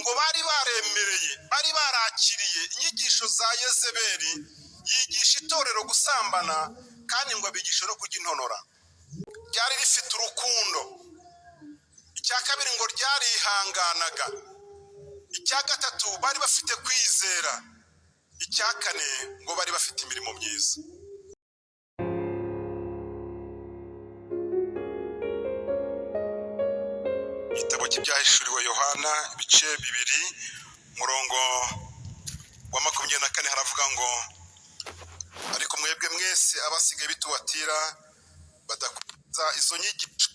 ngo bari baremereye, bari barakiriye inyigisho za Yezebeli yigisha itorero gusambana kandi ngo abigisha no kurya intonora. Ryari rifite urukundo. Icya kabiri ngo ryarihanganaga. Icya gatatu bari bafite kwizera. Icya kane ngo bari bafite imirimo myiza. Igitabo cy'ibyahishuriwe Yohana ibice 2 murongo wa 24 haravuga ngo ariko mwebwe mwese abasigaye bituwatira badakurikiza izo nyigisho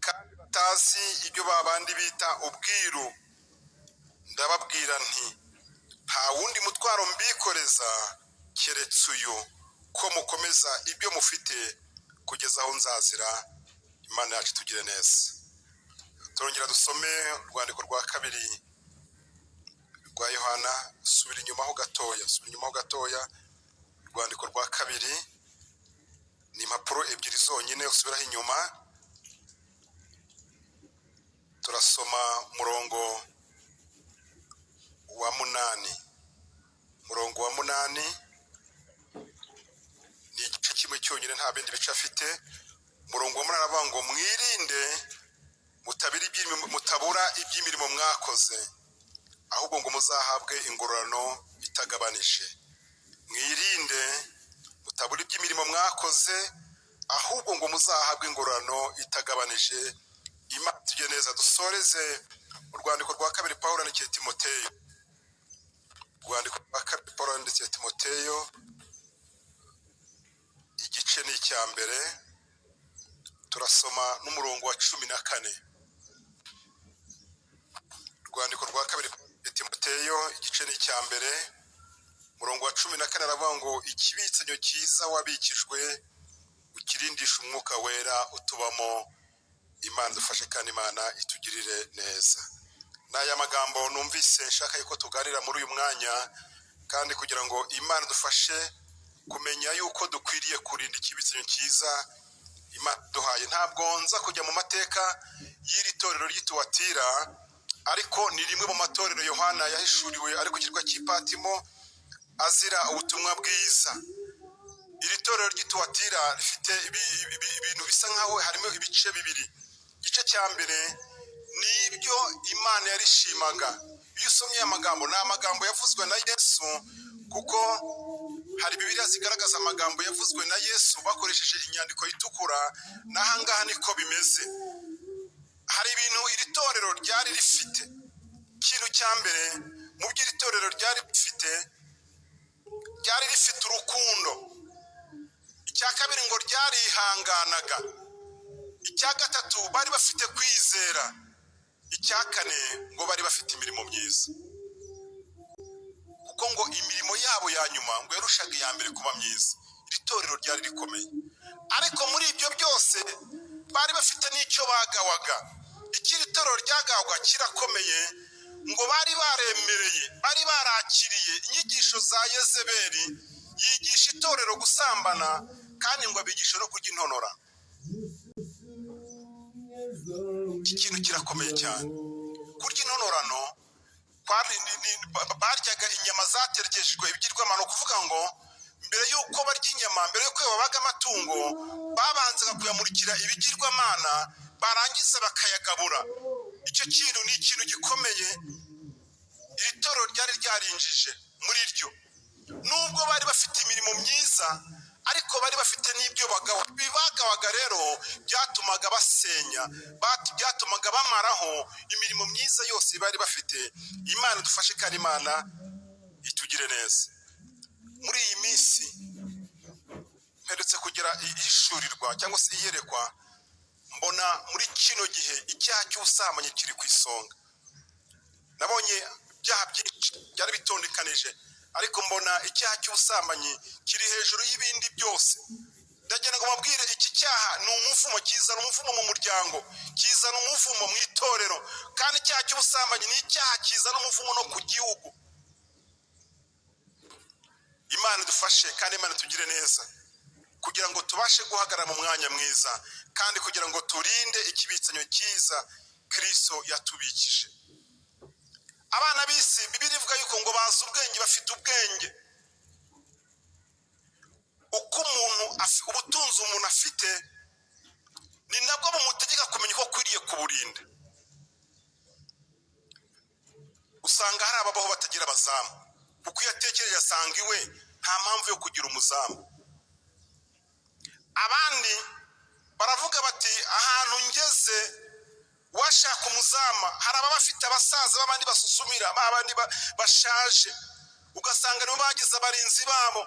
kandi batazi ibyo babandi bita ubwiru, ndababwira nti nta wundi mutwaro mbikoreza keretse uyu, ko mukomeza ibyo mufite kugeza aho nzazira. Imana yacu tugire neza. Turongera dusome urwandiko rwa 2 rwa Yohana. Subira inyuma ho gatoya, urwandiko rwa 2 ni impapuro 2 zonyine, usubiraho inyuma. Turasoma murongo wa 8. Murongo wa 8 ni igice kimwe cyonyine, nta bindi bice afite. Murongo wa 8 aravuga ngo mwirinde mutabura iby'imirimo mwakoze, ahubwo ngo muzahabwe ingororano itagabanije. Mwirinde mutabura iby'imirimo mwakoze, ahubwo ngo muzahabwe ingororano itagabanije. Imana tugire neza. Dusoreze urwandiko rwa 2 Pawulo yandikiye Timoteyo. Urwandiko rwa 2 Pawulo yandikiye Timoteyo, igice ni icya mbere, turasoma n'umurongo wa 14. Urwandiko rwa 2 Timoteyo, igice ni icya mbere, murongo wa 14 aravuga ngo ikibitsanyo cyiza wabikijwe ukirindisha umwuka wera utubamo. Imana dufashe kandi Imana itugirire neza. N'aya magambo numvise nshaka yuko tuganira muri uyu mwanya, kandi kugira ngo Imana dufashe kumenya yuko dukwiriye kurinda ikibitsanyo cyiza Imana duhaye. Ntabwo nza kujya mu mateka y'iri torero ry'Ituwatira, ariko ni rimwe mu matorero Yohana yahishuriwe ari ku kirwa cy'Ipatimo azira ubutumwa bwiza. Iri torero ry'Ituwatira rifite ibintu bisa nkaho harimo ibice 2. Igice cya mbere ni ibyo Imana yarishimaga. Iyo usomye amagambo, ni amagambo yavuzwe na Yesu, kuko hari Bibiliya zigaragaza amagambo yavuzwe na Yesu bakoresheje inyandiko itukura. N'ahangaha niko bimeze. Hari ibintu iri torero ryari rifite. Ikintu cya mbere mu byo iri torero ryari rifite urukundo. Icya kabiri ngo ryarihanganaga. Icya gatatu bari bafite kwizera. Icya kane ngo bari bafite imirimo myiza, kuko ngo imirimo yabo ya nyuma ngo yarushaga iya mbere kuba myiza. Iri torero ryari rikomeye, ariko muri ibyo byose bari bafite n'icyo bagawaga. Iri torero ryagawaga kirakomeye, ngo bari baremereye, bari barakiriye inyigisho za Yezebeli yigisha itorero gusambana kandi ngo abigisha no kurya intonora. Iki kintu kirakomeye cyane. Kurya intonorano baryaga inyama zaterekeshejwe ibigirwamana, kuvuga ngo mbere y'uko barya inyama, mbere y'uko babaga amatungo, babanzaga kuyamurikira ibigirwamana, barangiza bakayagabura. Icyo kintu ni ikintu gikomeye iri torero ryari ryarinjije muri ryo. Nubwo bari bafite imirimo myiza, ariko bari bafite n'ibyo bagawaga. Rero byatumaga basenya, byatumaga bamaraho imirimo myiza yose bari bafite. Imana dufashe kandi Imana itugire neza. Muri iyi minsi mperutse kugira ishurirwa cyangwa se iyerekwa, mbona muri kino gihe icyaha cy'ubusambanyi kiri ku isonga. Nabonye ibyaha byinshi byari bitondekanije, ariko mbona icyaha cy'ubusambanyi kiri hejuru y'ibindi byose. Ndagira ngo mabwire, iki cyaha ni umuvumo, kizana umuvumo mu muryango, kizana umuvumo mu itorero, kandi icyaha cy'ubusambanyi ni icyaha kizana umuvumo no ku gihugu. Imana dufashe kandi Imana tugire neza, kugira ngo tubashe guhagarara mu mwanya mwiza, kandi kugira ngo turinde ikibitsanyo cyiza Kristo yatubikije. bafite ubwenge. Uko ubutunzi umuntu afite ni nabwo bumutegeka kumenya uko akwiriye kuburinda. Usanga hari ababaho batagira abazamu, kuko iyo atekereje asanga iwe nta mpamvu yo kugira umuzamu. Abandi baravuga bati ahantu ngeze washaka umuzama. Hari ababa bafite abasaza b'abandi basusumira, abandi bashaje, ugasanga nibo bagize abarinzi babo.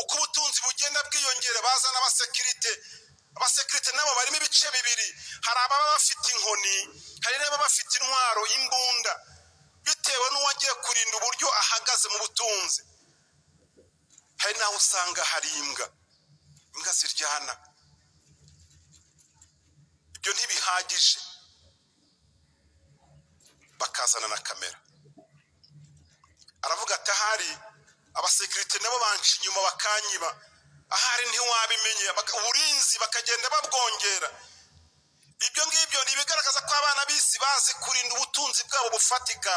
Uko ubutunzi bugenda bwiyongera bazana abasekirite nabo barimo ibice bibiri. Hari ababa bafite inkoni, hari n'ababa bafite intwaro, imbunda, bitewe n'uwagiye kurinda uburyo ahagaze mu butunzi. Hari naho usanga hari imbwa ziryana. Ibyo ntibihagije, bakazana na kamera. Aravuga ati ahari abasekirite nabo banca inyuma bakanyiba, ahari ntiwabimenye. Uburinzi bakagenda babwongera. Ibyo ngibyo ni ibigaragaza ko abana b'isi bazi kurinda ubutunzi bwabo bufatika.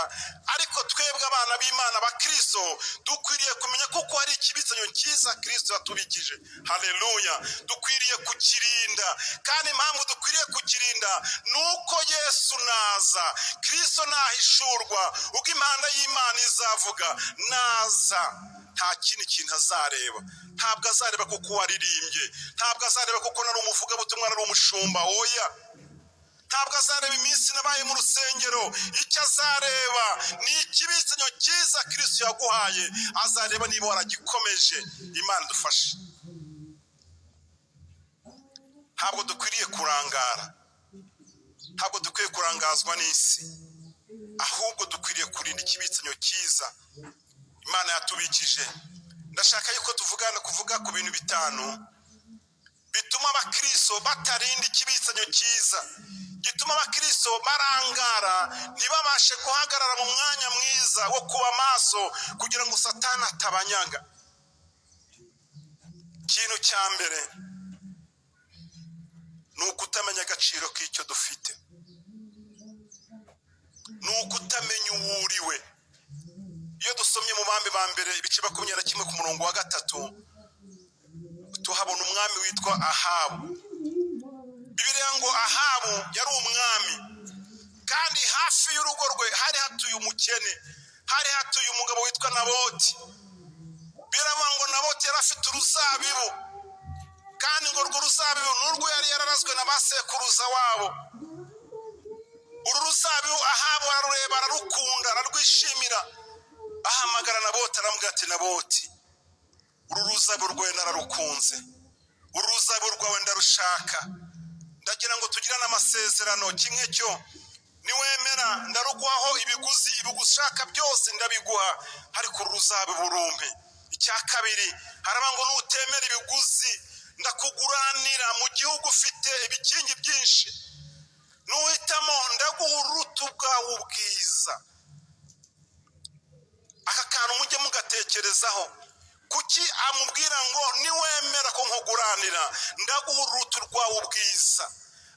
Ariko twebwe abana b'Imana ba Kristo dukwiriye kumenya kuko hari ikibitsanyo cyiza Kristo yatubikije. Haleluya! Dukwiriye kukirinda, kandi impamvu dukwiriye kukirinda nuko Yesu naza, Kristo nahishurwa, ubwo impanda y'Imana izavuga, naza nta kindi kintu azareba. Ntabwo azareba kuko waririmbye, ntabwo azareba kuko nari umuvugabutumwa, nari umushumba. Oya, ntabwo azareba iminsi nabaye mu rusengero. Icyo azareba ni ikibitsanyo cyiza Kristo yaguhaye. Azareba niba waragikomeje. Imana dufashe. Ntabwo dukwiriye kurangara, ntabwo dukwiye kurangazwa n'isi, ahubwo dukwiriye kurinda ikibitsanyo cyiza Imana yatubikije. Ndashaka yuko kuvuga ku bintu bitanu bituma abakristo batarinda ikibitsanyo cyiza, gituma abakristo barangara, ntibabashe guhagarara mu mwanya mwiza wo kuba maso kugira ngo Satani atabanyaga. Ikintu cya mbere ni ukutamenya agaciro k'icyo dufite, ni ukutamenya uwo uriwe. Iyo dusomye mu Bami ba mbere ibice 21 ku murongo wa 3, tuhabona umwami witwa Ahabu. Bibiliya ngo Ahabu yari umwami, kandi hafi y'urugo rwe hari hatuye umukene, hari hatuye umugabo witwa Naboti. Biravuga ngo Naboti yari afite uruzabibu, kandi ngo urwo ruzabibu n'urwo yari yararazwe na basekuruza wabo. Uru ruzabibu Ahabu ararureba, ararukunda, ararwishimira. Ahamagara Naboti, aramubwira ati Naboti, uru ruzabibu rwawe nararukunze, uru ruzabibu rwawe ndarushaka. Ndagira ngo tugirane amasezerano. Kimwe cyo niwemera ndaruguhaho ibiguzi, ibigushaka byose ndabiguha, ariko uru ruzabibu rumpe. Icya kabiri haraba ngo nutemera ibiguzi ndakuguranira mu gihugu ufite ibikingi byinshi. Nuhitamo ndaguha urutu bwawe ubwiza. Aka kantu mujye mugatekerezaho. Kuki amubwira ngo niwemera ko nkuguranira ndaguha urutu rwawe ubwiza?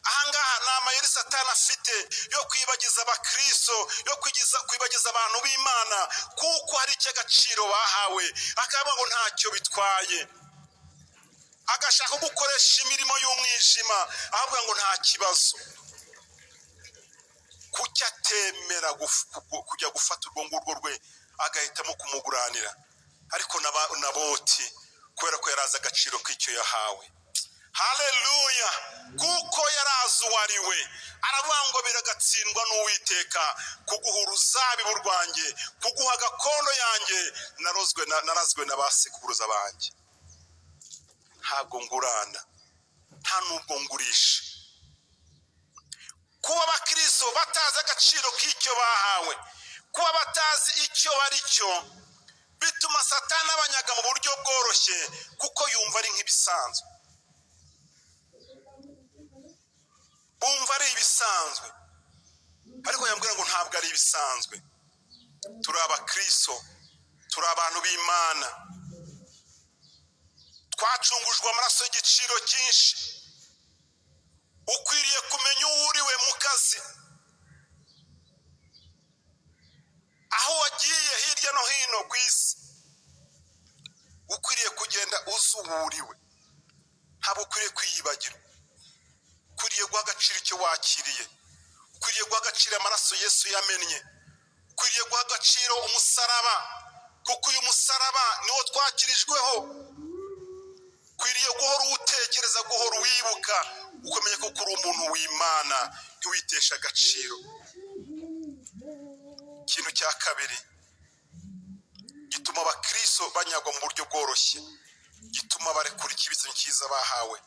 Ahangaha ni amayeri Satani afite yo kwibagiza abakristo, yo kwibagiza abantu b'Imana, kuko hari icy'agaciro bahawe akavuga ngo ntacyo bitwaye. Agashaka gukoresha imirimo y'umwijima avuga ngo nta kibazo. Kuki atemera kujya gufata urwo ngurwo rwe agahitamo kumuguranira? Ariko Naboti kubera ko yarazi agaciro k'icyo yahawe. Haleluya! Kuko yarazi uwo ari we, aravuga ngo biragatsindwa n'Uwiteka kuguha uruzabibu rwanjye, kuguha gakondo yanjye narazwe na basekuruza banjye. Ntabwo ngurana, nta nubwo ngurisha. Kuba abakristo batazi agaciro k'icyo bahawe, kuba batazi icyo bari cyo, bituma Satani abanyaga mu buryo bworoshye, kuko yumva ari nk'ibisanzwe. Bumva ari ibisanzwe, ariko yambwira ngo ntabwo ari ibisanzwe. Turi abakristo, turi abantu b'Imana, twacungujwe amaraso y'igiciro cyinshi. Ukwiriye kumenya uwo uriwe mu kazi, aho wagiye hirya no hino ku isi. uriwe. Ntabwo ukwiriye kwiyibagirwa, ukwiriye guha agaciro icyo wakiriye, ukwiriye guha agaciro amaraso Yesu yamennye, ukwiriye guha agaciro umusaraba, kuko uyu musaraba niwo twakirijweho. Ukwiriye guhora uwutekereza, guhora uwibuka, ukamenya ko uri umuntu w'Imana, ntiwitesha agaciro. Ikintu cya kabiri gituma abakristo banyagwa mu buryo bworoshye, gituma barekura ikibitsanyo cyiza bahawe,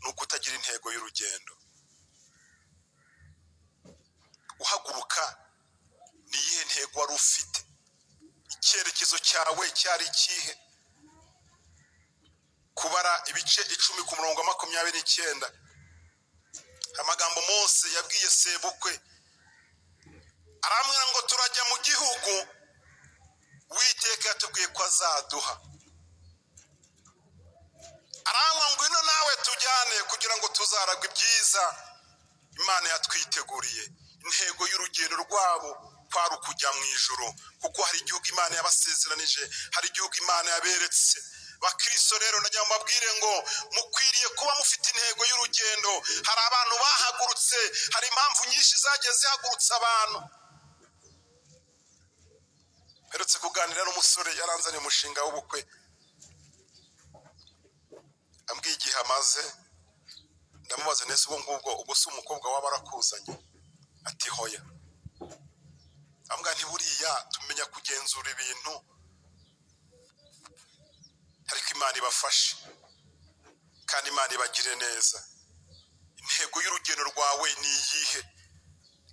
ni ukutagira intego y'urugendo. Uhaguruka, ni iyihe ntego wari ufite? Icyerekezo cyawe cyari ikihe? Kubara ibice 10 ku murongo 29, amagambo Mose yabwiye sebukwe, aramwira ngo turajya mu gihugu Uwiteka yatubwiye ko azaduha. Aramwa ngo ino nawe tujyane kugira ngo tuzaragwe ibyiza Imana yatwiteguriye. Intego y'urugendo rwabo kwari ukujya mu ijuru, kuko hari igihugu Imana yabasezeranije, hari igihugu Imana yaberetse. Bakristo rero najya mbabwire ngo mukwiriye kuba mufite intego y'urugendo. Hari abantu bahagurutse, hari impamvu nyinshi zagiye zihagurutsa abantu. Herutse kuganira n'umusore yaranzanye umushinga w'ubukwe, ambwiye igihe amaze, ndamubaza nese ubwo si umukobwa waba arakuzanye? Ati hoya. Ambwa ntiburiya tumenya kugenzura ibintu, ariko Imana ibafashe kandi Imana ibagire neza. Intego y'urugendo rwawe ni iyihe?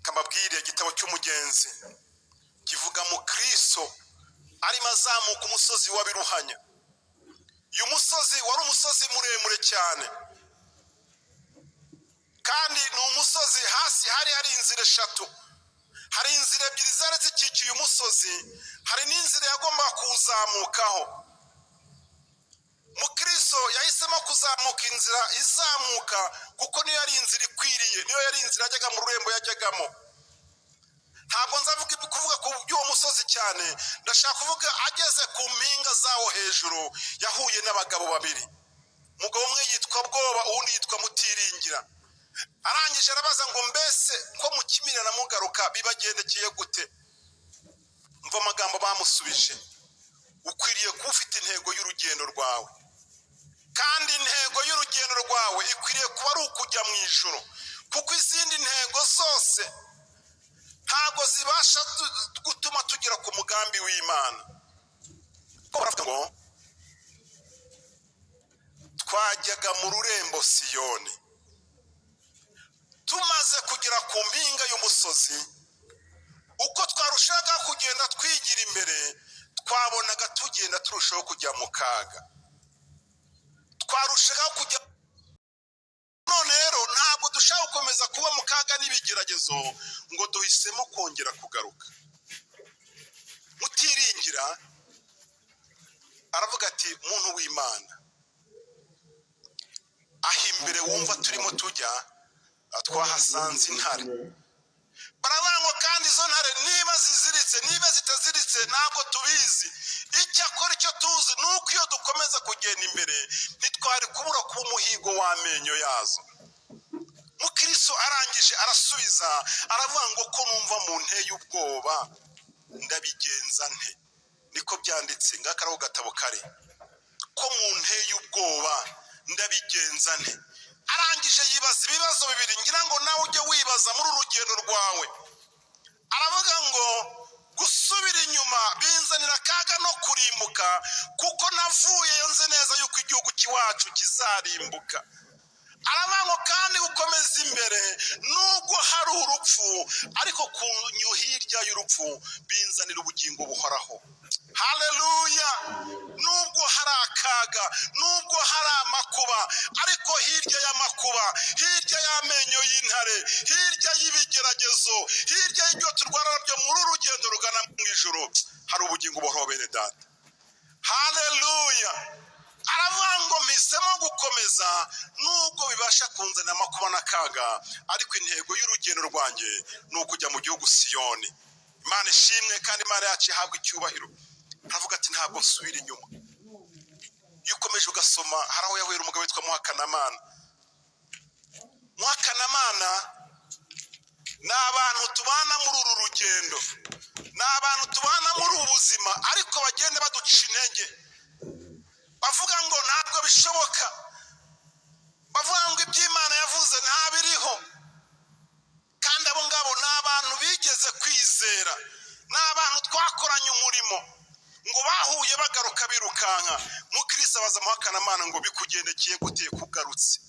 Kamabwire igitabo cy'umugenzi kivuga mu Kristo arimo azamuka umusozi wa Biruhanya. Uyu musozi wari umusozi muremure cyane, kandi ni umusozi hasi hari inzira 3. Hari inzira 2 zari zikikiye umusozi, hari n'inzira yagomba kuzamukaho. Mukristo yahisemo kuzamuka inzira izamuka, kuko niyo yari inzira ikwiriye, niyo yari inzira yajyaga mu rurembo yajyagamo. Ntabwo nzavuga kuvuga ku by'uwo musozi cyane, ndashaka kuvuga ageze ku mpinga zawo hejuru yahuye n'abagabo babiri. Umugabo umwe yitwa Bwoba, uwundi yitwa Mutiringira. Arangije arabaza ngo mbese ko mukimira na mugaruka bibagendekeye gute? Mva amagambo bamusubije, ukwiriye kuba ufite intego y'urugendo rwawe, kandi intego y'urugendo rwawe ikwiriye kuba ari ukujya mu ijuru, kuko izindi ntego zose ntabwo zibasha gutuma tugera ku mugambi w'Imana. Ngo twajyaga mu rurembo Siyoni, tumaze kugera ku mpinga y'umusozi, uko twarushaga kugenda twigira imbere, twabonaga tugenda turushaho kujya mu kaga, twarushaga kujya. None rero ntabwo dushaka gukomeza kuba mu kaga n'ibigeragezo, ngo duhisemo kongera kugaruka. Mutiringira aravuga ati muntu w'Imana, aho imbere wumva turimo tujya twahasanze intare. Baravuga kandi izo ntare niba ziziritse niba zitaziritse ntabwo tubizi. Icyakora icyo tuzi ni uko iyo dukomeza kugenda imbere ntitwari kubura kuba umuhigo w'amenyo yazo. Mukristo arangije arasubiza aravuga ngo ko numva mu nteye ubwoba ndabigenza nte? Niko byanditse ngakaraho gatabo kare, ko mu nteye ubwoba ndabigenza nte? Arangije yibaza ibibazo bibiri, ngira ngo nawe ujye wibaza muri urugendo rwawe. Aravuga ngo gusubira inyuma binzanira akaga no kurimbuka, kuko navuye nzi neza yuko igihugu cyacu kizarimbuka. Aravuga ngo kandi gukomeza imbere nubwo hari urupfu, ariko kunyu hirya y'urupfu binzanira ubugingo buhoraho. Haleluya! Nubwo hari akaga, nubwo hari amakuba, ariko hirya y'amakuba, hirya y'amenyo y'intare, hirya y'ibigeragezo, hirya y'ibyo turwana nabyo muri urugendo rugana mu ijuru, hari ubugingo buhoraho bene data. Haleluya! Aravuga ngo mpisemo gukomeza nubwo bibasha kunzanira amakuba n'akaga, ariko intego y'urugendo rwanjye ni ukujya mu gihugu Siyoni. Imana ishimwe kandi Imana yacu ihabwa icyubahiro. Aravuga ati ntabwo nsubira inyuma. iyo ukomeje ugasoma hari aho yahuye umugabo witwa Muhakanamana. Muhakanamana ni abantu tubana muri uru rugendo, ni abantu tubana muri ubu buzima, ariko bagenda baduca intege, bavuga ngo ntabwo bishoboka, bavuga ngo iby'Imana yavuze ntabiriho. Kandi abo ngabo ni abantu bigeze kwizera, ni abantu twakoranye umurimo, ngo bahuye bagaruka birukanka. Mukristo abaza Muhakanamana ngo bikugendekeye gute kugarutse?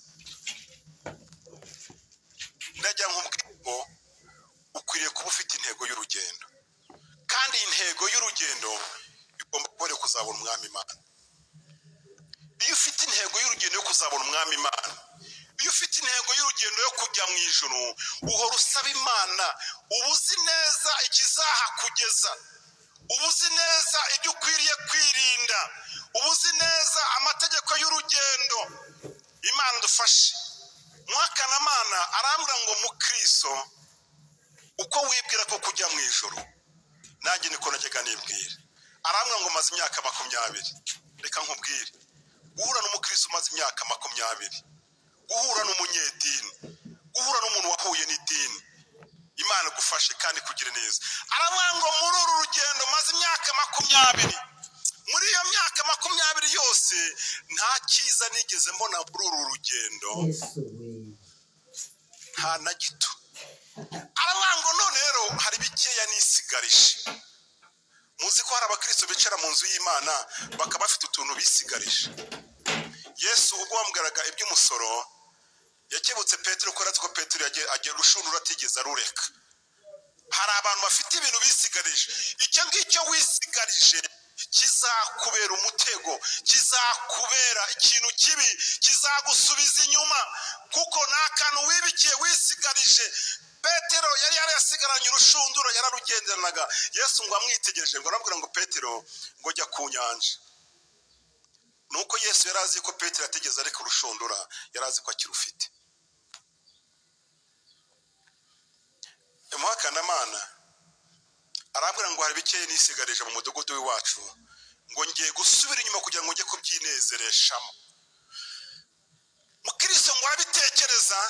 Ndajya nkubwira ukwiriye kuba ufite intego y'urugendo, kandi intego y'urugendo igomba kuba kuzabona umwami Imana. Iyo ufite intego y'urugendo yo kuzabona umwami Imana, iyo ufite intego y'urugendo yo kujya mu ijuru, uhora usaba Imana, uba uzi neza ikizahakugeza, uba uzi neza ibyo ukwiriye kwirinda, uba uzi neza amategeko y'urugendo. Imana dufashe. Muhakanamana arambwira ngo Mukristo, uko wibwira ko kujya mu ijuru, nanjye niko najyaga nibwira. Arambwira ngo maze imyaka 20. Reka nkubwire, guhura n'Umukristo umaze imyaka 20, guhura n'umunyedini, guhura n'umuntu wahuye n'idini, Imana gufashe kandi kugire neza. Arambwira ngo muri uru rugendo maze imyaka 20, muri iyo myaka 20 yose nta cyiza nigeze mbona muri uru rugendo, nta na gito. Arambwira ngo none rero hari bikeya nisigarije. Muzi ko hari abakristo bicara mu nzu y'Imana bakaba bafite utuntu bisigarije. Yesu ubwo wamugaraga iby'umusoro yakebutse Petero, ko aratwo Petero agiye rushundura atigeze arureka. Hari abantu bafite ibintu bisigarije. Icyo ngicyo wisigarije kizakubera umutego, kizakubera ikintu kibi, kizagusubiza inyuma, kuko nta kantu wibikiye wisigarije. Petero yari yarasigaranye urushundura, yararugenderanaga. Yesu ngo amwitegereje ngo arabwira ngo Petero ngo jya ku nyanja. Nuko Yesu yari azi ko Petero atigeze areka urushundura, yari azi ko akirufite. Muhakanamana arabwira ngo hari bikeya nisigarije mu mudugudu w'iwacu, ngo ngiye gusubira inyuma kugira ngo njye kubyinezereshamo. Mukristo ngo arabitekereza,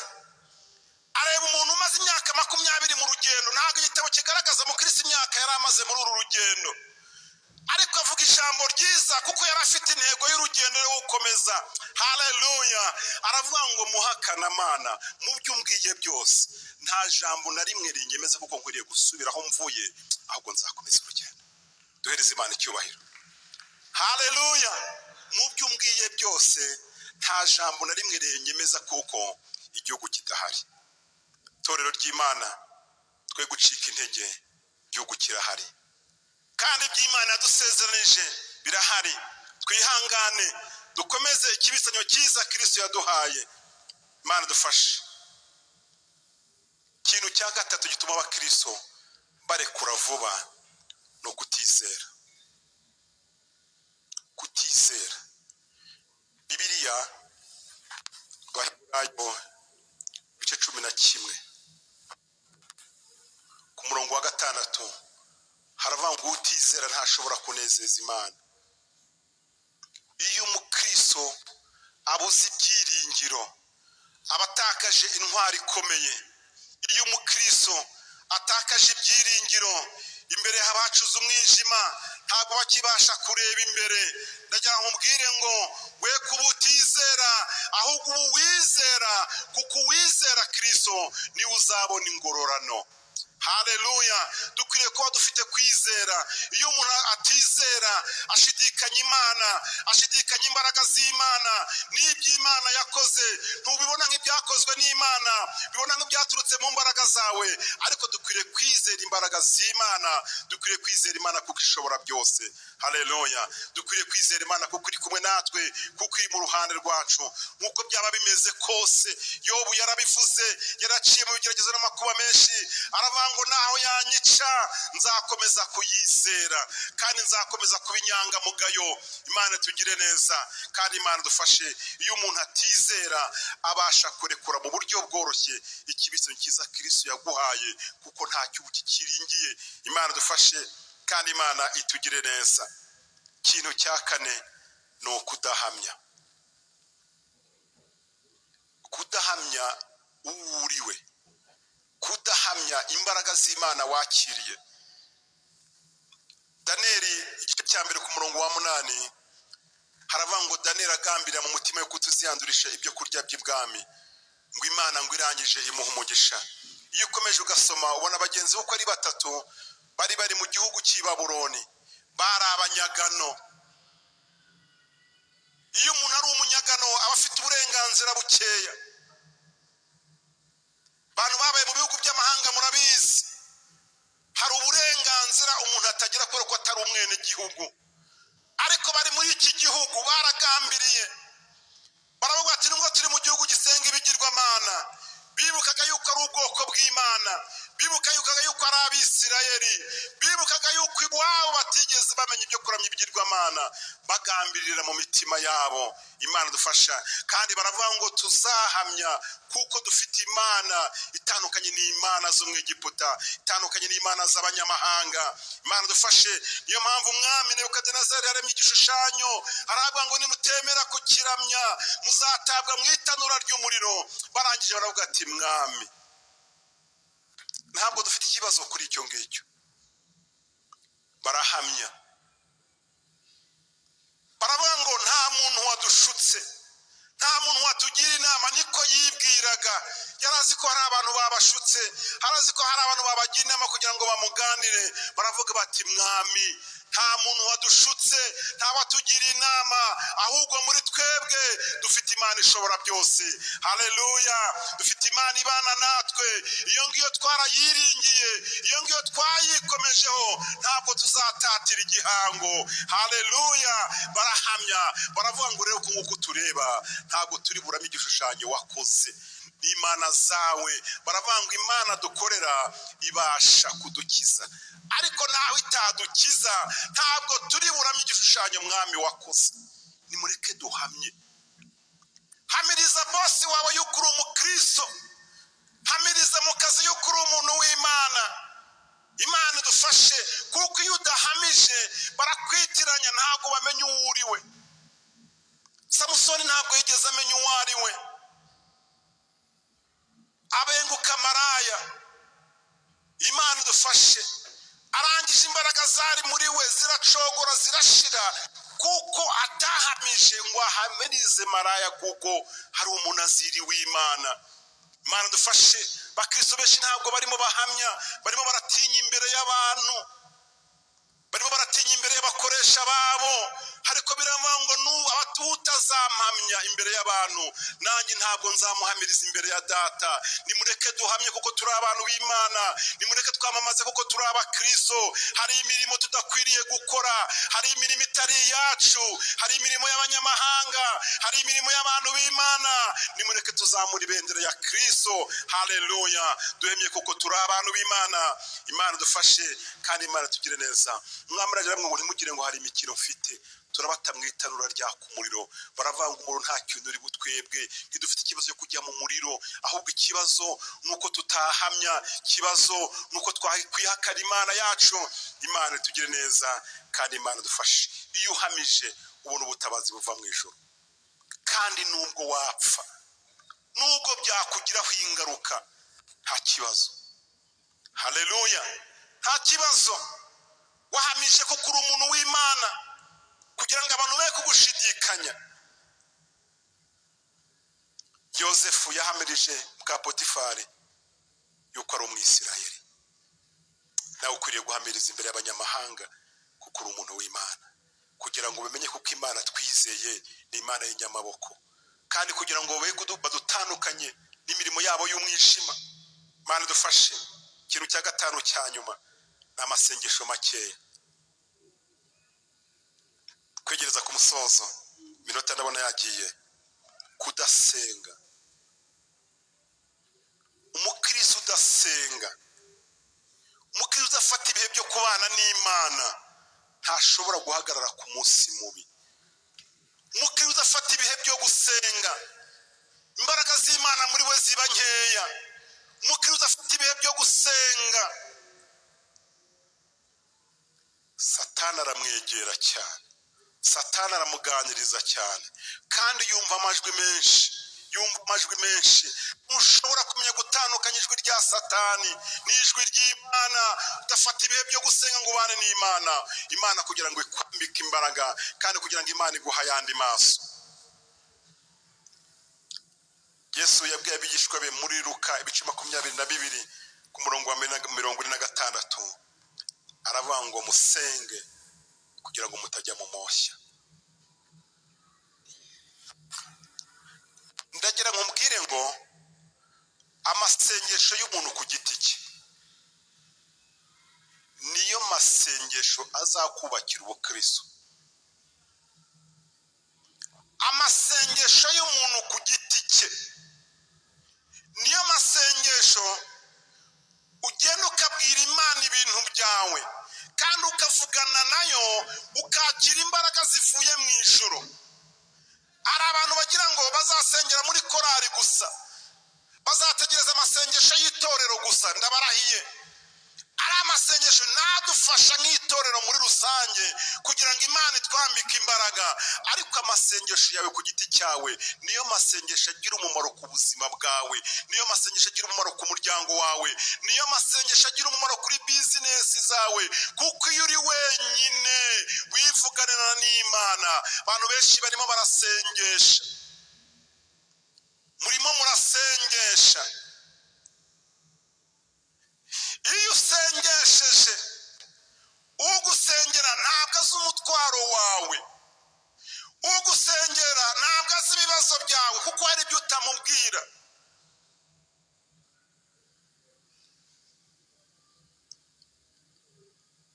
areba umuntu umaze imyaka 20 mu rugendo. Ntabwo igitabo kigaragaza Mukristo imyaka yari amaze muri uru rugendo, ariko avuga ijambo ryiza kuko yari afite intego y'urugendo yo gukomeza. Haleluya. Aravuga ngo Muhakanamana, mu byo umbwiye byose nta jambo na rimwe rinyemeza kuko nkwiriye gusubira aho mvuye, ahubwo nzakomeza urugendo. Duhereze Imana icyubahiro. Haleluya. Mu byo umbwiye byose nta jambo na rimwe rinyemeza kuko igihugu kidahari. Torero ry'Imana, twe gucika intege, igihugu kirahari, kandi iby'Imana yadusezeranije birahari. Twihangane, dukomeze ikibisanyo cyiza Kristo yaduhaye. Imana dufashe. Ikintu cya gatatu gituma abakristo barekura vuba no kutizera. Kutizera. Bibiliya Baheburayo ibice 11 ku murongo wa 6 haravuga ngo utizera ntashobora kunezeza Imana. Iyo Umukristo abuze ibyiringiro, abatakaje intwari ikomeye. Iyo Umukristo atakaje ibyiringiro, imbere habacuza umwijima, ntabwo bakibasha kureba imbere. Ndagira ngo mbwire ngo we kuba utizera, ahubwo ubu wizera, kuko uwizera Kristo niwe uzabona ingororano. Haleluya. Dukwiriye kuba dufite kwizera. Iyo umuntu atizera, ashidikanya Imana, ashidikanya imbaraga z'Imana, n'iby'Imana yakoze. Ntubibona nk'ibyakozwe n'Imana, bibona nk'ibyaturutse mu mbaraga zawe. Ariko dukwiriye kwizera imbaraga z'Imana, dukwiriye kwizera Imana kuko ishobora byose. Haleluya. Dukwiriye kwizera Imana kuko iri kumwe natwe, kuko iri mu ruhande rwacu. Nk'uko byaba bimeze kose, Yobu yarabivuze, yaraciye mu bigeragezo n'amakuba menshi, aravuga ngo naho yanyica nzakomeza kuyizera, kandi nzakomeza kuba inyangamugayo. Imana tugire neza, kandi Imana dufashe. Iyo umuntu atizera, abasha kurekura mu buryo bworoshye ikibisanyo cyiza Kristo yaguhaye, kuko nta cyubu kikiringiye. Imana dufashe, kandi Imana itugire neza. Ikintu cya kane ni ukudahamya. Kudahamya uwo uriwe, kudahamya imbaraga z'Imana wakiriye. Daniyeli igice cya mbere ku murongo wa 8 haravuga ngo Daniyeli agambirira mu mutima yo kutuziyandurisha ibyo kurya by'ibwami, ngo Imana ngo irangije imuha umugisha. Iyo ukomeje ugasoma ubona bagenzi uko ari batatu bari mu gihugu cy'i Babuloni, bari abanyagano. Iyo umuntu ari umunyagano aba afite uburenganzira bukeya. Abantu babaye mu bihugu by'amahanga murabizi, hari uburenganzira umuntu atagira kubera ko atari umwene gihugu. Ariko bari muri iki gihugu baragambiriye, baravuga ati nubwo turi mu gihugu gisenga ibigirwamana, bibukaga yuko ari ubwoko bw'Imana, bibukaga yuko ari Abisirayeli, bibukaga yuko iwabo batigeze bamenya ibyo kuramya ibigirwamana, bagambirira mu mitima yabo. Imana dufasha. Kandi baravuga ngo tuzahamya kuko dufite Imana itandukanye n'Imana zo mu Egiputa, itandukanye n'Imana z'abanyamahanga. Imana dufashe. Niyo mpamvu umwami Nebukadinezari yaremye igishushanyo, aravuga ngo nimutemera kukiramya muzatabwa mu itanura ry'umuriro. Barangije baravuga ati mwami, ntabwo dufite ikibazo kuri icyo ngicyo. Barahamya, baravuga ngo nta muntu wadushutse, nta muntu watugira inama. Niko yibwiraga, yarazi ko hari abantu babashutse, harazi ko hari abantu babagira inama kugira ngo bamuganire. Baravuga bati mwami, nta muntu wadushutse, nta watugira inama, ahubwo muri twebwe dufite Imana ishobora byose. Haleluya. Dufite Imana ibana natwe. Iyo ngiyo twarayiringiye, iyo ngiyo twayikomejeho, ntabwo tuzatatira igihango. Haleluya. Barahamya, baravuga ngo rero nk'uko tureba ntabwo turi burame igishushanyo wakoze n'Imana zawe. Baravuga ngo Imana dukorera ibasha kudukiza, ariko nawe itadukiza ntabwo turi burame igishushanyo mwami wakoze. Nimureke duhamye. Hamiriza bosi wawe yuko uri umukristo, hamiriza mu kazi yuko uri umuntu w'Imana. Imana idufashe, kuko iyo udahamije barakwitiranya, ntabwo bamenya uwo uriwe. Samusoni ntabwo yigeze amenya uwo ari we, abenguka maraya. Imana idufashe. Arangije imbaraga zari muri we ziracogora zirashira, kuko atahamije ngo ahamirize maraya, kuko hari umunaziri w'Imana. Imana dufashe. Bakristo benshi ntabwo barimo bahamya, barimo baratinya imbere y'abantu, barimo baratinya imbere y'abakoresha babo. Ariko biravuga ngo utazampamya imbere y'abantu, nanjye ntabwo nzamuhamiriza imbere ya Data. Nimureke duhamye kuko turi abantu b'Imana, nimureke twamamaze kuko turi abakristo. Hari imirimo tudakwiriye gukora, hari imirimo itari iyacu, hari imirimo y'abanyamahanga, hari imirimo y'abantu b'Imana. Nimureke tuzamura ibendera ya Kristo. Haleluya. Duhemye kuko turi abantu b'Imana. Imana dufashe kandi Imana tugire neza. Mwami aragira ngo ntimugire ngo hari imikino mfite, turabata mu itanura ryaka umuriro. Baravuga ngo umuriro nta kintu uri butwebwe, ntidufite ikibazo cyo kujya mu muriro, ahubwo ikibazo nuko tutahamya, ikibazo nuko twakwihakana Imana yacu. Imana tugire neza kandi Imana dufashe. Iyo uhamije ubona ubutabazi buva mu ijuru, kandi nubwo wapfa, nubwo byakugiraho ingaruka, nta kibazo. Haleluya. Nta kibazo. Wahamije kuko uri umuntu w'Imana, kugira ngo abantu be kugushidikanya. Yosefu yahamirije bwa Potifari yuko ari umwisirayeli. Nawe ukwiriye guhamiriza imbere y'abanyamahanga kuko uri umuntu w'Imana, kugira ngo bamenye kuko Imana twizeye ni Imana y'inyamaboko, kandi kugira ngo badutandukanye n'imirimo yabo y'umwijima. Imana dufashe. Ikintu cya gatanu cya nyuma ni amasengesho makeya. Kwegereza ku musozo, minota ndabona yagiye. Kudasenga. Umukristo udasenga, umukristo udafata ibihe byo kubana n'Imana, ntashobora guhagarara ku munsi mubi. Umukristo udafata ibihe byo gusenga, imbaraga z'Imana muri we ziba nkeya. Umukristo udafata ibihe byo gusenga, Satani aramwegera cyane. Satani aramuganiriza cyane kandi yumva amajwi menshi. Ntushobora kumenya gutandukanya ijwi rya Satani n'ijwi ry'Imana. Udafata ibihe byo gusenga ngo ubane n'Imana kugira ngo ikwambike imbaraga kandi kugira ngo Imana iguhe ayandi maso. Yesu yabwiye abigishwa be muri Luka ibice 22 ku murongo wa 46 aravuga ngo musenge kugira ngo mutajya mu moshya. Ndagira ngo mbwire ngo amasengesho y'umuntu ku giti cye niyo masengesho azakubakira ubukristo. Amasengesho y'umuntu ku giti cye niyo masengesho ugenda ukabwira Imana ibintu byawe kandi ukavugana nayo ukakira imbaraga zivuye mu ijuru. Ari abantu bagira ngo bazasengera muri korari gusa, bazategereza amasengesho y'itorero gusa. Ndabarahiye, ari amasengesho nadufasha nk'itorero muri rusange kugira ngo Imana itwambike imbaraga. Ariko amasengesho yawe ku giti cyawe niyo masengesho agira umumaro ku buzima bwawe, niyo masengesho agira umumaro ku muryango wawe, niyo masengesho agira umumaro kuri bizinesi zawe. Kuko iyo uri wenyine wivuganira n'Imana, abantu benshi barimo barasengesha, murimo murasengesha. Iyo usengesheje ugusengera ntabwo azi umutwaro wawe, ugusengera ntabwo azi ibibazo byawe kuko hari ibyo utamubwira.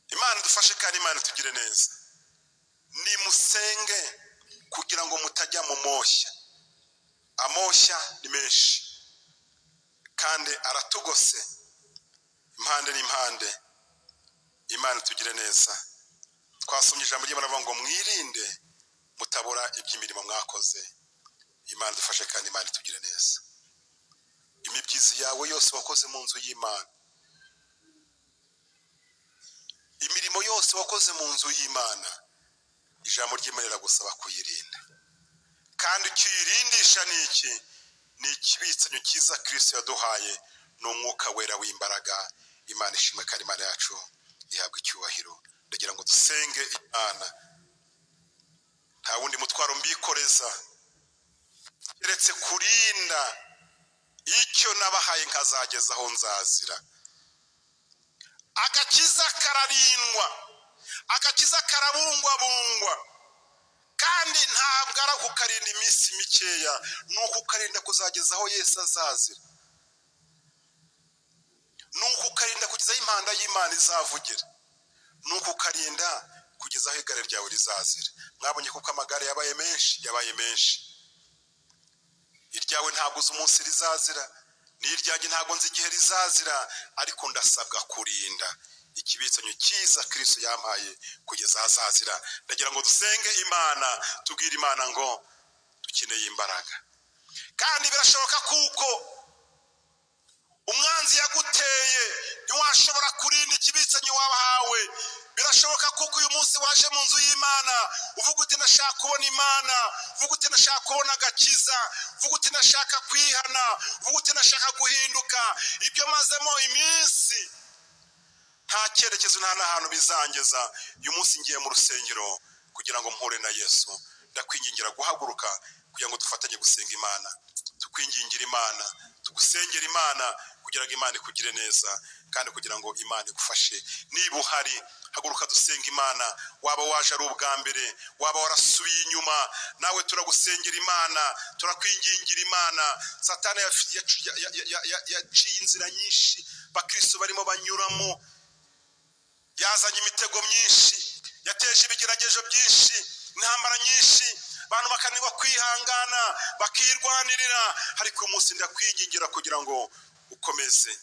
Imana dufashe kandi Imana tugire neza. Nimusenge kugira ngo mutajya mu moshya. Amoshya ni menshi kandi aratugose impande n'impande. Imana tugire neza. Twasomye ijambo ry'Imana ngo mwirinde mutabura iby'imirimo mwakoze. Imana dufashe kandi Imana tugire neza. Imibyizi yawe yose wakoze mu nzu y'Imana, imirimo yose wakoze mu nzu y'Imana, ijambo ry'Imana riragusaba kuyirinda. Kandi ukiyirindisha ni iki? Ni ikibitsanyo cyiza Kristo yaduhaye, n'umwuka wera w'imbaraga. Imana ishimwe kandi Imana yacu ihabwa icyubahiro. Ndagira ngo dusenge Imana. Nta wundi mutwaro mbikoreza keretse kurinda icyo nabahaye nkazagezaho nzazira. Agakiza kararindwa, agakiza karabungwabungwa, kandi ntabwo ari ukukarinda iminsi mikeya, ni ukukarinda kuzagezaho Yesu azazira, ni ukukarinda kugezaho impanda y'Imana izavugira, ni ukukarinda kugeza aho igare ryawe rizazira. Mwabonye kuko amagare yabaye menshi. Iryawe ntabwo uzi umunsi rizazira, n'iryanjye ntabwo nzi igihe rizazira, ariko ndasabwa kurinda ikibitsanyo cyiza Kristo yampaye kugeza ahazazira. Ndagira ngo dusenge Imana, tubwire Imana ngo dukeneye imbaraga. Kandi birashoboka kuko umwanzi yaguteye ntiwashobora kurinda ikibitsanyo wabahawe. Birashoboka kuko uyu munsi waje mu nzu y'Imana uvuga uti ndashaka kubona Imana, uvuga uti ndashaka kubona agakiza, uvuga uti ndashaka kwihana, uvuga uti ndashaka guhinduka. Ibyo mazemo iminsi nta cyerekezo, nta n'ahantu bizangeza. Uyu munsi ngiye mu rusengero kugira ngo mpure na Yesu. Ndakwingingira guhaguruka kugira ngo dufatanye gusenga Imana, tukwingingira Imana, tugusengera Imana kugira ngo Imana ikugire neza kandi kugira ngo Imana igufashe. Niba uhari haguruka dusenga Imana. Waba waje ari ubwa mbere, waba warasubiye inyuma, nawe turagusengera Imana, turakwingingira Imana. Satani yaciye inzira nyinshi bakristo barimo banyuramo, yazanye imitego myinshi, yateje ibigeragezo byinshi, intambara nyinshi, abantu bakanirwa kwihangana bakirwanirira. Ariko uyu munsi ndakwingingira kugira ngo ukomeze.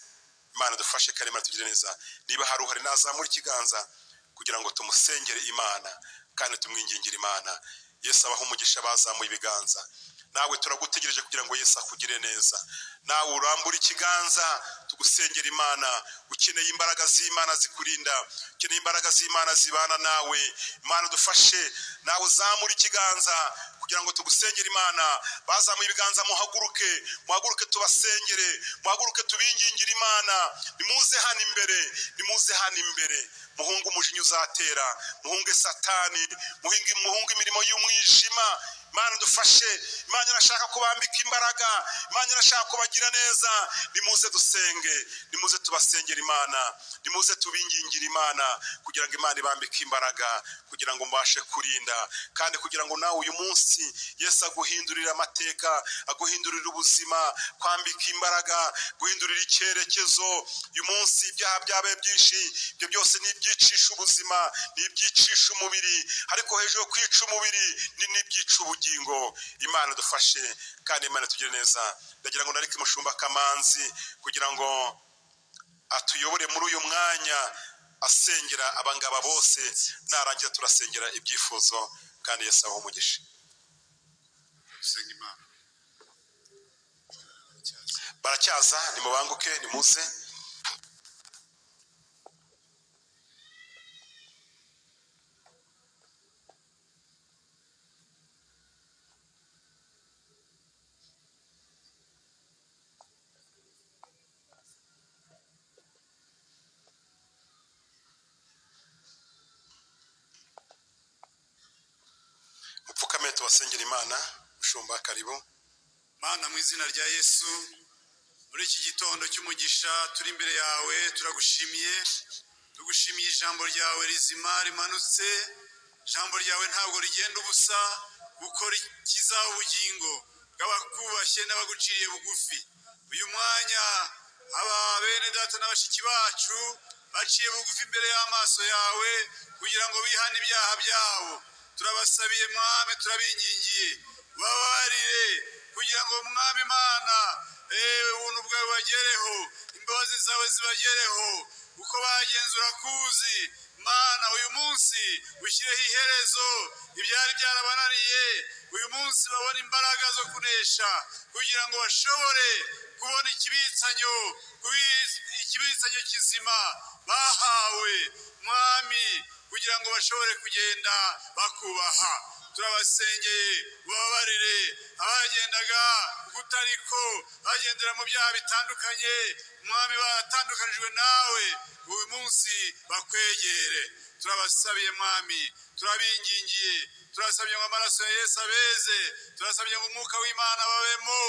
Imana dufashe kandi Imana tugire neza. Niba hari uhari nazamura ikiganza kugira ngo tumusengere Imana kandi tumwingingire Imana. Yesu abaha umugisha bazamuye ibiganza. nawe turagutegereje kugira ngo Yesu akugire neza. Nawe urambura ikiganza tugusengera Imana, ukeneye imbaraga z'Imana zikurinda, ukeneye imbaraga z'Imana zibana nawe. Imana dufashe, nawe uzamura ikiganza kugira ngo tugusengere Imana. Bazamuye ibiganza, muhaguruke tubasengere, muhaguruke tubingingire Imana. Nimuze hano imbere, nimuze hano imbere. Muhungu umujinya uzatera, muhunge Satani, muhunge imirimo y'umwijima. Imana dufashe, Imana irashaka kubambika imbaraga, Imana irashaka kubagira neza. Nimuze dusenge, nimuze tubasengera Imana, nimuze tubingingire Imana kugira ngo Imana ibambike imbaraga, kugira ngo mbashe kurinda, kandi kugira ngo nawe uyu munsi Yesu aguhindurire amateka, aguhindurire ubuzima, kwambika imbaraga, guhindurira icyerekezo. Uyu munsi ibyaha byabaye byinshi, ibyo byose ni ibyicisha ubuzima, ni ibyicisha umubiri, ariko hejuru yo kwica umubiri ni n'ibyica ubugingo. Imana dufashe kandi Imana tugire neza. Ndagira ngo nareke Mushumba Kamanzi kugira ngo atuyobore muri uyu mwanya asengera abangaba bose, narangiza turasengera ibyifuzo, kandi Yesu aho umugisha. Baracyaza, nimubanguke, nimuze. Mupfukame tubasengera Imana. Mushumba karibu. Mana, mu izina rya Yesu, muri iki gitondo cy'umugisha turi imbere yawe, turagushimiye, tugushimiye ijambo ryawe rizima rimanutse. Ijambo ryawe ntabwo rigenda ubusa, kuko rikiza ubugingo bw'abakubashye n'abaguciriye bugufi. Uyu mwanya aba bene data n'abashiki bacu baciye bugufi imbere y'amaso yawe kugira ngo bihane ibyaha byabo. Turabasabiye Mwami, turabingingiye, babarire kugira ngo Mwami Imana ubuntu bwawe bagereho, imbabazi zawe zibagereho, uko bagenzura kuzi. Mana, uyu munsi ushyireho iherezo ibyari byarabananiye. Uyu munsi babona imbaraga zo kunesha, kugira ngo bashobore kubona ikibitsanyo kizima bahawe Mwami, kugira ngo bashobore kugenda bakubaha. Turabasengeye, ubabarire abagendaga kutariko, bagendera mu byaha bitandukanye. Mwami, batandukanijwe nawe, uyu munsi bakwegere. Turabasabiye Mwami, turabingingiye, turasabye ngo amaraso ya Yesu abeze, turasabye ngo umwuka w'Imana babemo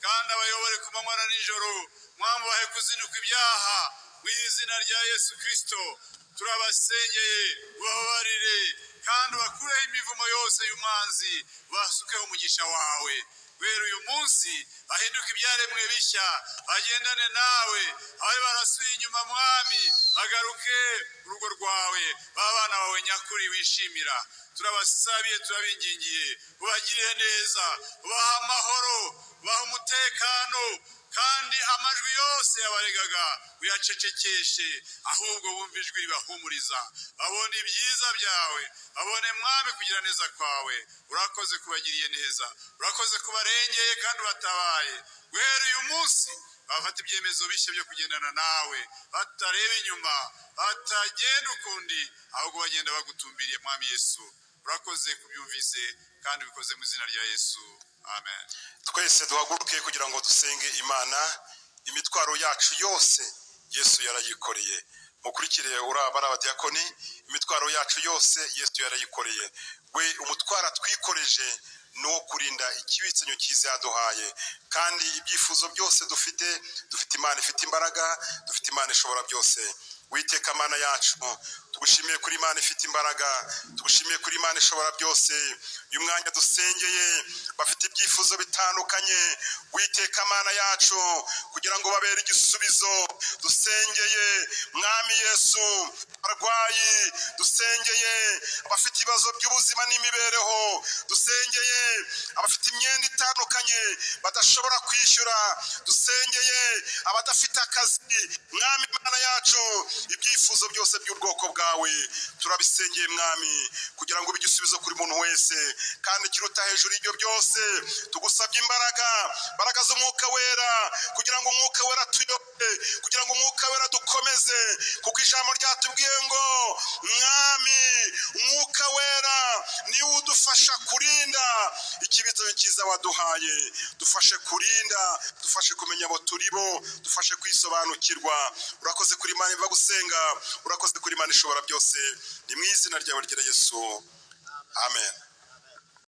kandi abayobore ku manywa na nijoro. Mwami, bahe kuzinduka ibyaha mu izina rya Yesu Kristo. Turabasengeye, ubabarire kandi bakureho imivumo yose y'umwanzi, basukeho umugisha wawe. Wera uyu munsi bahinduke ibyaremwe bishya, bagendane nawe. Abe barasuye inyuma Mwami, bagaruke urugo rwawe, babana bawe nyakuri wishimira. Turabasabiye, turabingingiye, ubagirire neza, ubaha amahoro, ubaha umutekano, kandi amajwi yose yabaregaga uyacecekeshe, ahubwo bumve ijwi ribahumuriza. Babone ibyiza byawe, babone Mwami kugira neza kwawe. Urakoze kubagiriye neza, urakoze kubarengeye kandi batabaye. Guhera uyu munsi bafata ibyemezo bishya byo kugendana nawe, batareba inyuma, batagenda ukundi, ahubwo bagenda bagutumbiriye. Mwami Yesu, urakoze kubyumvise kandi bikoze mu izina rya Yesu, amen. Twese duhaguruke kugira ngo dusenge Imana. Imitwaro yacu yose Yesu yarayikoreye. Mukurikire urabara abadiyakoni, imitwaro yacu yose Yesu yarayikoreye. We umutwara twikoreje no kurinda ikibitsanyo cyiza yaduhaye, kandi ibyifuzo byose dufite Imana ifite imbaraga, dufite Imana ishobora byose. Witeka Mana yacu, tugushimiye kuri Imana ifite imbaraga, tugushimiye kuri Imana ishobora byose. Uyu mwanya dusengeye bafite ibyifuzo bitandukanye, witeka Mana yacu kugira ngo babere igisubizo. Dusengeye Mwami Yesu abarwayi, dusengeye abafite ibibazo by'ubuzima n'imibereho, dusengeye abafite imyenda itandukanye badashobora kwishyura, dusengeye abadafite akazi. Mwami Mana yacu, ibyifuzo byose by'ubwoko bwa bwawe turabisengeye mwami kugira ngo bijye usubiza kuri muntu wese kandi kiruta hejuru y'ibyo byose tugusabye imbaraga z'umwuka wera kugira ngo umwuka wera tuyobe kugira ngo umwuka wera dukomeze kuko ijambo ryatubwiye ngo mwami umwuka wera niwe udufasha kurinda ikibitsanyo cyiza waduhaye dufashe kurinda dufashe kumenya abo turi bo dufashe kwisobanukirwa urakoze kuri Imana iva gusenga urakoze kuri Imana ishobora byose ni mu izina ryawe ryera Yesu amen.